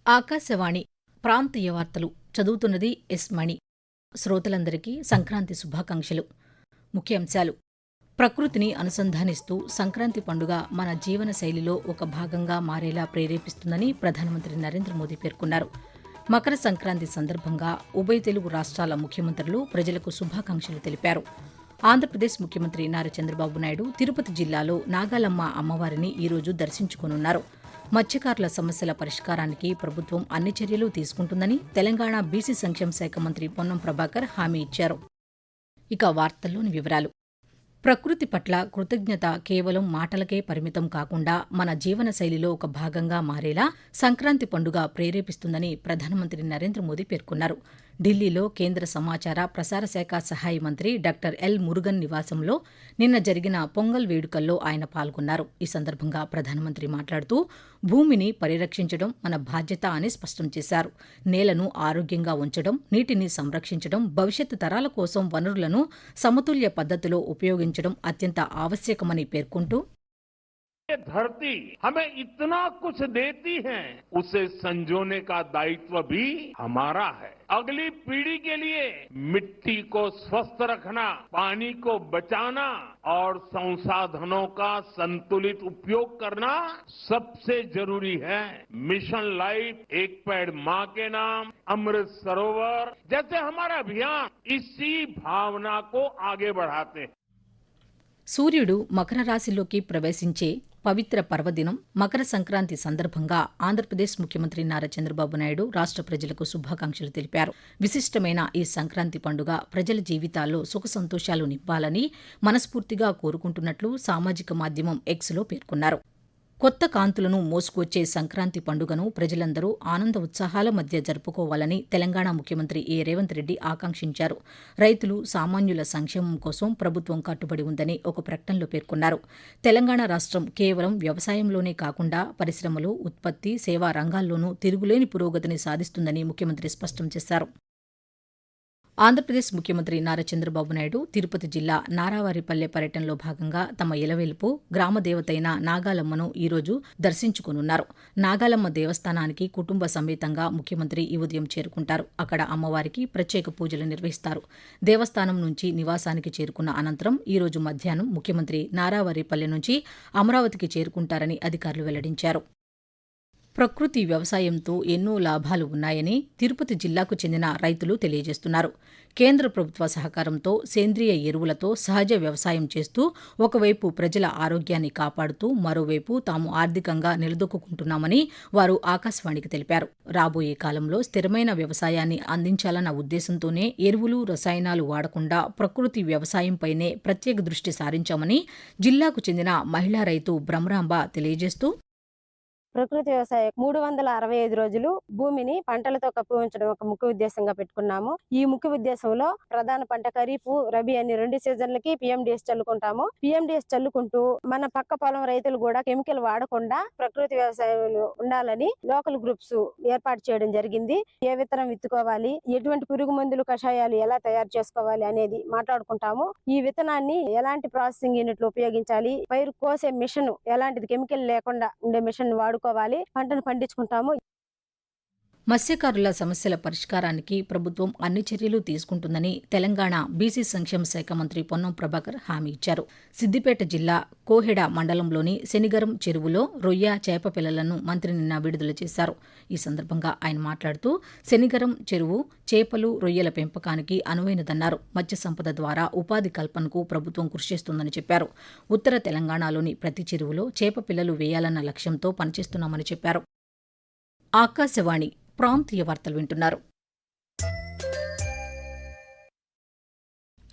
ఆకాశవాణి ప్రాంతీయ వార్తలు చదువుతున్నది ఎస్ మణి. శ్రోతలందరికీ సంక్రాంతి శుభాకాంక్షలు. ముఖ్యాంశాలు: ప్రకృతిని అనుసంధానిస్తూ సంక్రాంతి పండుగ మన జీవన శైలిలో ఒక భాగంగా మారేలా ప్రేరేపిస్తుందని ప్రధానమంత్రి నరేంద్ర మోదీ పేర్కొన్నారు. మకర సంక్రాంతి సందర్భంగా ఉభయ తెలుగు రాష్ట్రాల ముఖ్యమంత్రులు ప్రజలకు శుభాకాంక్షలు తెలిపారు. ఆంధ్రప్రదేశ్ ముఖ్యమంత్రి నారా చంద్రబాబు నాయుడు తిరుపతి జిల్లాలో నాగాలమ్మ అమ్మవారిని ఈరోజు దర్శించుకోనున్నారు. మత్స్యకారుల సమస్యల పరిష్కారానికి ప్రభుత్వం అన్ని చర్యలు తీసుకుంటుందని తెలంగాణ బీసీ సంక్షేమ శాఖ మంత్రి పొన్నం ప్రభాకర్ హామీ ఇచ్చారు. ఇక వార్తల్లోని వివరాలు: ప్రకృతి పట్ల కృతజ్ఞత కేవలం మాటలకే పరిమితం కాకుండా మన జీవన శైలిలో ఒక భాగంగా మారేలా సంక్రాంతి పండుగ ప్రేరేపిస్తుందని ప్రధానమంత్రి నరేంద్ర మోదీ పేర్కొన్నారు. ఢిల్లీలో కేంద్ర సమాచార ప్రసార శాఖ సహాయ మంత్రి డాక్టర్ ఎల్ మురుగన్ నివాసంలో నిన్న జరిగిన పొంగల్ వేడుకల్లో ఆయన పాల్గొన్నారు. ఈ సందర్భంగా ప్రధానమంత్రి మాట్లాడుతూ భూమిని పరిరక్షించడం మన బాధ్యత అని స్పష్టం చేశారు. నేలను ఆరోగ్యంగా ఉంచడం, నీటిని సంరక్షించడం, భవిష్యత్తు తరాల కోసం వనరులను సమతుల్య పద్ధతిలో ఉపయోగించడం అత్యంత ఆవశ్యకమని పేర్కొంటూ, ये धरती हमें इतना कुछ देती है, उसे संजोने का दायित्व भी हमारा है। अगली पीढ़ी के लिए मिट्टी को स्वस्थ रखना, पानी को बचाना और संसाधनों का संतुलित उपयोग करना सबसे जरूरी है। मिशन लाइफ, एक पेड़ मां के नाम, अमृत सरोवर जैसे हमारा अभियान इसी भावना को आगे बढ़ाते हैं. సూర్యుడు మకర రాశిలోకి ప్రవేశించే పవిత్ర పర్వదినం మకర సంక్రాంతి సందర్భంగా ఆంధ్రప్రదేశ్ ముఖ్యమంత్రి నారా చంద్రబాబు నాయుడు రాష్ట్ర ప్రజలకు శుభాకాంక్షలు తెలిపారు. విశిష్టమైన ఈ సంక్రాంతి పండుగ ప్రజల జీవితాల్లో సుఖ సంతోషాలు నింపాలని మనస్ఫూర్తిగా కోరుకుంటున్నట్లు సామాజిక మాధ్యమం ఎక్స్లో పేర్కొన్నారు. కొత్త కాంతులను మోసుకొచ్చే సంక్రాంతి పండుగను ప్రజలందరూ ఆనంద ఉత్సాహాల మధ్య జరుపుకోవాలని తెలంగాణ ముఖ్యమంత్రి ఏ రేవంత్ రెడ్డి ఆకాంక్షించారు. రైతులు, సామాన్యుల సంక్షేమం కోసం ప్రభుత్వం కట్టుబడి ఉందని ఒక ప్రకటనలో పేర్కొన్నారు. తెలంగాణ రాష్ట్రం కేవలం వ్యవసాయంలోనే కాకుండా పరిశ్రమలు, ఉత్పత్తి, సేవా రంగాల్లోనూ తిరుగులేని పురోగతిని సాధిస్తుందని ముఖ్యమంత్రి స్పష్టం చేశారు. ఆంధ్రప్రదేశ్ ముఖ్యమంత్రి నారా చంద్రబాబు నాయుడు తిరుపతి జిల్లా నారావారిపల్లె పర్యటనలో భాగంగా తమ ఇలవేలుపు గ్రామదేవతైన నాగాలమ్మను ఈరోజు దర్శించుకోనున్నారు. నాగాలమ్మ దేవస్థానానికి కుటుంబ సమేతంగా ముఖ్యమంత్రి ఈ ఉదయం చేరుకుంటారు. అక్కడ అమ్మవారికి ప్రత్యేక పూజలు నిర్వహిస్తారు. దేవస్థానం నుంచి నివాసానికి చేరుకున్న అనంతరం ఈరోజు మధ్యాహ్నం ముఖ్యమంత్రి నారావారిపల్లె నుంచి అమరావతికి చేరుకుంటారని అధికారులు వెల్లడించారు. ప్రకృతి వ్యవసాయంతో ఎన్నో లాభాలు ఉన్నాయని తిరుపతి జిల్లాకు చెందిన రైతులు తెలియజేస్తున్నారు. కేంద్ర ప్రభుత్వ సహకారంతో సేంద్రియ ఎరువులతో సహజ వ్యవసాయం చేస్తూ ఒకవైపు ప్రజల ఆరోగ్యాన్ని కాపాడుతూ మరోవైపు తాము ఆర్థికంగా నిలదొక్కుంటున్నామని వారు ఆకాశవాణికి తెలిపారు. రాబోయే కాలంలో స్థిరమైన వ్యవసాయాన్ని అందించాలన్న ఉద్దేశంతోనే ఎరువులు, రసాయనాలు వాడకుండా ప్రకృతి వ్యవసాయంపైనే ప్రత్యేక దృష్టి సారించామని జిల్లాకు చెందిన మహిళా రైతు బ్రహ్మరాంబ తెలియజేస్తూ, ప్రకృతి వ్యవసాయం 365 రోజులు భూమిని పంటలతో కప్పి ఉంచడం ఒక ముఖ్య ఉద్దేశంగా పెట్టుకున్నాము. ఈ ముఖ్య ఉద్దేశంలో ప్రధాన పంట ఖరీఫ్, రబీ అని 2 సీజన్లకి పిఎండిఎస్ చల్లుకుంటాము. పిఎండిఎస్ చల్లుకుంటూ మన పక్క పొలం రైతులు కూడా కెమికల్ వాడకుండా ప్రకృతి వ్యవసాయంలో ఉండాలని లోకల్ గ్రూప్స్ ఏర్పాటు చేయడం జరిగింది. ఏ విత్తనం విత్తుకోవాలి, ఎటువంటి పురుగు మందులు, కషాయాలు ఎలా తయారు చేసుకోవాలి అనేది మాట్లాడుకుంటాము. ఈ విత్తనాన్ని ఎలాంటి ప్రాసెసింగ్ యూనిట్లు ఉపయోగించాలి, పైరు కోసే మిషన్ ఎలాంటిది కెమికల్ లేకుండా ఉండే మిషన్ వాడుకోవాలి, పంటను పండించుకుంటాము. మత్స్యకారుల సమస్యల పరిష్కారానికి ప్రభుత్వం అన్ని చర్యలు తీసుకుంటుందని తెలంగాణ బీసీ సంక్షేమ శాఖ మంత్రి పొన్నం ప్రభాకర్ హామీ ఇచ్చారు. సిద్దిపేట జిల్లా కోహెడ మండలంలోని శనిగరం చెరువులో రొయ్య, చేప పిల్లలను మంత్రి నిన్న విడుదల చేశారు. ఈ సందర్భంగా ఆయన మాట్లాడుతూ శనిగరం చెరువు చేపలు, రొయ్యల పెంపకానికి అనువైనదన్నారు. మత్స్య సంపద ద్వారా ఉపాధి కల్పనకు ప్రభుత్వం కృషి చేస్తుందని చెప్పారు. ఉత్తర తెలంగాణలోని ప్రతి చెరువులో చేప పిల్లలు వేయాలన్న లక్ష్యంతో పనిచేస్తున్నామని చెప్పారు. ఆకాశవాణి ప్రాంతీయ వార్తలు వింటున్నారు.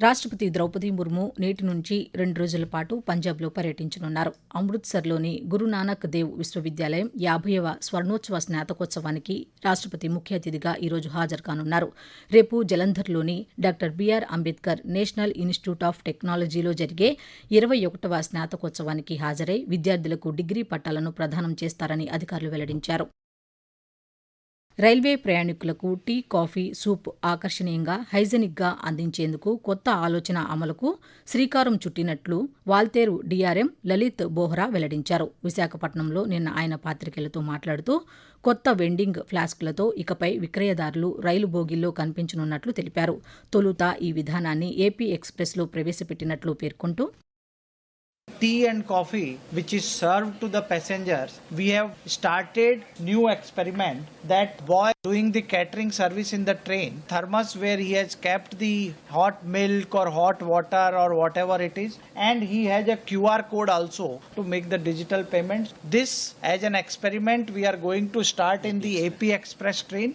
రాష్ట్రపతి ద్రౌపది ముర్ము నేటి నుంచి 2 రోజుల పాటు పంజాబ్లో పర్యటించనున్నారు. అమృత్సర్లోని గురునానక్ దేవ్ విశ్వవిద్యాలయం 50వ స్వర్ణోత్సవ స్నాతకోత్సవానికి రాష్ట్రపతి ముఖ్య అతిథిగా ఈరోజు హాజరు కానున్నారు. రేపు జలంధర్లోని doctor BR Ambedkar National Institute of టెక్నాలజీలో జరిగే 21వ స్నాతకోత్సవానికి హాజరై విద్యార్థులకు డిగ్రీ పట్టాలను ప్రదానం చేస్తారని అధికారులు వెల్లడించారు. రైల్వే ప్రయాణికులకు టీ, కాఫీ, సూప్ ఆకర్షణీయంగా, హైజెనిక్గా అందించేందుకు కొత్త ఆలోచన అమలుకు శ్రీకారం చుట్టినట్లు వాల్తేరు డీఆర్ఎం లలిత్ బోహ్రా వెల్లడించారు. విశాఖపట్నంలో నిన్న ఆయన పాత్రికేయులతో మాట్లాడుతూ కొత్త వెండింగ్ ఫ్లాస్కులతో ఇకపై విక్రయదారులు రైలు బోగీల్లో కనిపించనున్నట్లు తెలిపారు. తొలుత ఈ విధానాన్ని ఏపీ ఎక్స్ప్రెస్లో ప్రవేశపెట్టినట్లు పేర్కొంటూ tea and coffee which is served to the passengers. We have started new experiment that boy doing the catering service in the train, thermos where he has kept the hot milk or hot water or whatever it is, and he has a QR code also to make the digital payments. This as an experiment we are going to start in the AP Express train.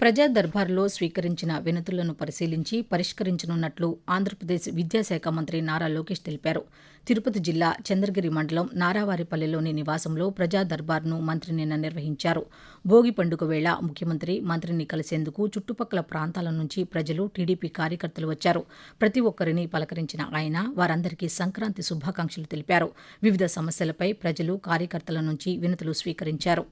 ప్రజా దర్బార్లో స్వీకరించిన వినతులను పరిశీలించి పరిష్కరించనున్నట్లు ఆంధ్రప్రదేశ్ విద్యాశాఖ మంత్రి నారా లోకేష్ తెలిపారు. తిరుపతి జిల్లా చంద్రగిరి మండలం నారావారిపల్లెలోని నివాసంలో ప్రజా దర్బార్ను మంత్రి నిన్న నిర్వహించారు. భోగి పండుగ వేళ ముఖ్యమంత్రి, మంత్రిని కలిసేందుకు చుట్టుపక్కల ప్రాంతాల నుంచి ప్రజలు, టీడీపీ కార్యకర్తలు వచ్చారు. ప్రతి ఒక్కరిని పలకరించిన ఆయన వారందరికీ సంక్రాంతి శుభాకాంక్షలు తెలిపారు. వివిధ సమస్యలపై ప్రజలు, కార్యకర్తల నుంచి వినతులు స్వీకరించారు.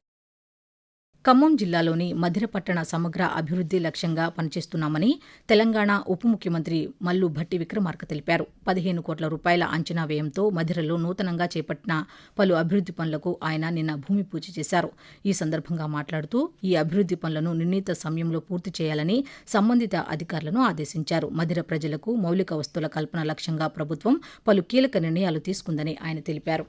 ఖమ్మం జిల్లాలోని మధిర పట్టణ సమగ్ర అభివృద్ధి లక్ష్యంగా పనిచేస్తున్నామని తెలంగాణ ఉప ముఖ్యమంత్రి మల్లు భట్టి విక్రమార్క తెలిపారు. 15 కోట్ల రూపాయల అంచనా వ్యయంతో మధిరలో నూతనంగా చేపట్టిన పలు అభివృద్ధి పనులకు ఆయన నిన్న భూమి పూజ చేశారు. ఈ సందర్భంగా మాట్లాడుతూ ఈ అభివృద్ధి పనులను నిర్ణీత సమయంలో పూర్తి చేయాలని సంబంధిత అధికారులను ఆదేశించారు. మధిర ప్రజలకు మౌలిక వస్తువుల కల్పన లక్ష్యంగా ప్రభుత్వం పలు కీలక నిర్ణయాలు తీసుకుందని ఆయన తెలిపారు.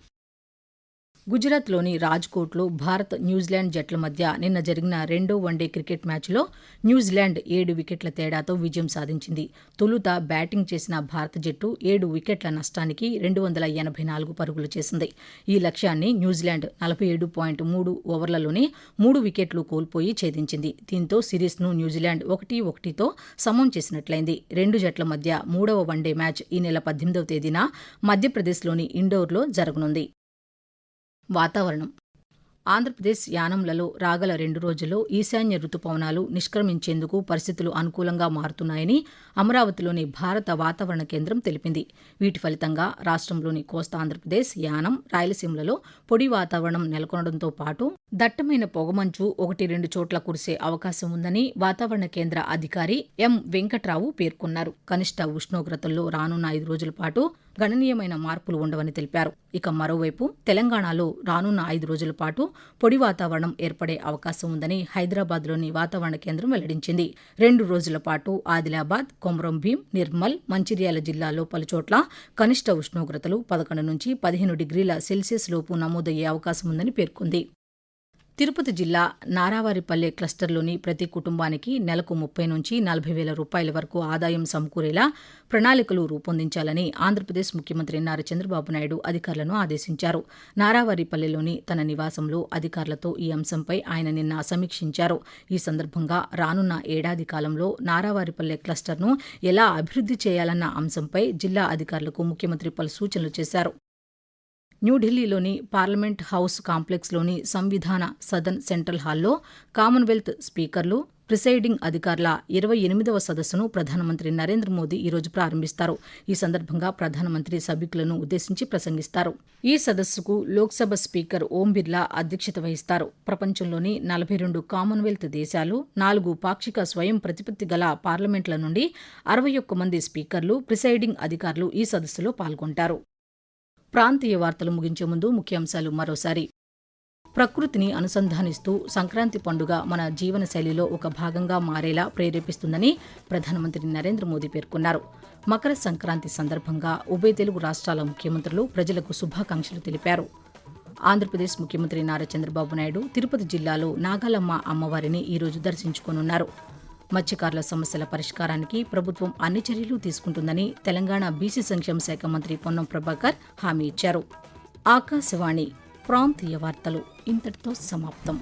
గుజరాత్లోని రాజ్కోట్లో భారత్, న్యూజిలాండ్ జట్ల మధ్య నిన్న జరిగిన రెండో వన్డే క్రికెట్ మ్యాచ్లో న్యూజిలాండ్ 7 వికెట్ల తేడాతో విజయం సాధించింది. తొలుత బ్యాటింగ్ చేసిన భారత జట్టు 7 వికెట్ల నష్టానికి 284 పరుగులు చేసింది. ఈ లక్ష్యాన్ని న్యూజిలాండ్ 47.3 ఓవర్లలోనే 3 వికెట్లు కోల్పోయి ఛేదించింది. దీంతో సిరీస్ను న్యూజిలాండ్ 1-1తో సమం చేసినట్లయింది. రెండు జట్ల మధ్య మూడవ వన్డే మ్యాచ్ ఈ నెల 18వ తేదీన మధ్యప్రదేశ్లోని ఇండోర్లో జరగనుంది. వాతావరణం. ఆంధ్రప్రదేశ్ యానంలలో రాగల 2 రోజుల్లో ఈశాన్య రుతుపవనాలు నిష్క్రమించేందుకు పరిస్థితులు అనుకూలంగా మారుతున్నాయని అమరావతిలోని భారత వాతావరణ కేంద్రం తెలిపింది. వీటి ఫలితంగా రాష్ట్రంలోని కోస్తా ఆంధ్రప్రదేశ్, యానం, రాయలసీమలలో పొడి వాతావరణం నెలకొనడంతో పాటు దట్టమైన పొగమంచు 1-2 చోట్ల కురిసే అవకాశం ఉందని వాతావరణ కేంద్ర అధికారి ఎం వెంకట్రావు పేర్కొన్నారు. కనిష్ట ఉష్ణోగ్రతల్లో రానున్న 5 రోజుల పాటు గణనీయమైన మార్పులు ఉండవని తెలిపారు. ఇక మరోవైపు తెలంగాణలో రానున్న 5 రోజుల పాటు పొడి వాతావరణం ఏర్పడే అవకాశం ఉందని హైదరాబాద్లోని వాతావరణ కేంద్రం వెల్లడించింది. 2 రోజుల పాటు ఆదిలాబాద్, కొమరం భీం, నిర్మల్, మంచిర్యాల జిల్లాలో పలుచోట్ల కనిష్ట ఉష్ణోగ్రతలు 11 నుంచి 15 డిగ్రీల సెల్సియస్ లోపు నమోదయ్యే అవకాశం ఉందని పేర్కొంది. తిరుపతి జిల్లా నారావారిపల్లె క్లస్టర్లోని ప్రతి కుటుంబానికి నెలకు 30 నుంచి 40 వేల రూపాయల వరకు ఆదాయం సమకూరేలా ప్రణాళికలు రూపొందించాలని ఆంధ్రప్రదేశ్ ముఖ్యమంత్రి నారా చంద్రబాబు నాయుడు అధికారులను ఆదేశించారు. నారావారిపల్లెలోని తన నివాసంలో అధికారులతో ఈ అంశంపై ఆయన నిన్న సమీక్షించారు. ఈ సందర్భంగా రానున్న ఏడాది కాలంలో నారావారిపల్లె క్లస్టర్ను ఎలా అభివృద్ధి చేయాలన్న అంశంపై జిల్లా అధికారులకు ముఖ్యమంత్రి పలు సూచనలు చేశారు. న్యూఢిల్లీలోని పార్లమెంట్ హౌస్ కాంప్లెక్స్లోని సంవిధాన సదన్ సెంట్రల్ హాల్లో కామన్వెల్త్ స్పీకర్లు, ప్రిసైడింగ్ అధికారుల 28వ సదస్సును ప్రధానమంత్రి నరేంద్ర మోదీ ఈరోజు ప్రారంభిస్తారు. ఈ సందర్భంగా ప్రధానమంత్రి సభికులను ఉద్దేశించి ప్రసంగిస్తారు. ఈ సదస్సుకు లోక్సభ స్పీకర్ ఓం బిర్లా అధ్యక్షత వహిస్తారు. ప్రపంచంలోని 42 కామన్వెల్త్ దేశాలు, 4 పాక్షిక స్వయం ప్రతిపత్తి గల పార్లమెంట్ల నుండి 61 మంది స్పీకర్లు, ప్రిసైడింగ్ అధికారులు ఈ సదస్సులో పాల్గొంటారు. ప్రాంతీయ వార్తలు ముగించే ముందు ముఖ్యాంశాలు మరోసారి. ప్రకృతిని అనుసంధానిస్తూ సంక్రాంతి పండుగ మన జీవనశైలిలో ఒక భాగంగా మారేలా ప్రేరేపిస్తుందని ప్రధానమంత్రి నరేంద్ర మోదీ పేర్కొన్నారు. మకర సంక్రాంతి సందర్భంగా ఉభయ తెలుగు రాష్ట్రాల ముఖ్యమంత్రులు ప్రజలకు శుభాకాంక్షలు తెలిపారు. ఆంధ్రప్రదేశ్ ముఖ్యమంత్రి నారా చంద్రబాబు నాయుడు తిరుపతి జిల్లాలో నాగాలమ్మ అమ్మవారిని ఈరోజు దర్శించుకోనున్నారు. మత్స్యకారుల సమస్యల పరిష్కారానికి ప్రభుత్వం అన్ని చర్యలు తీసుకుంటుందని తెలంగాణ బీసీ సంక్షేమ శాఖ మంత్రి పొన్నం ప్రభాకర్ హామీ ఇచ్చారు. ఆకాశవాణి ప్రాంతీయ వార్తలు ఇంతటితో సమాప్తం.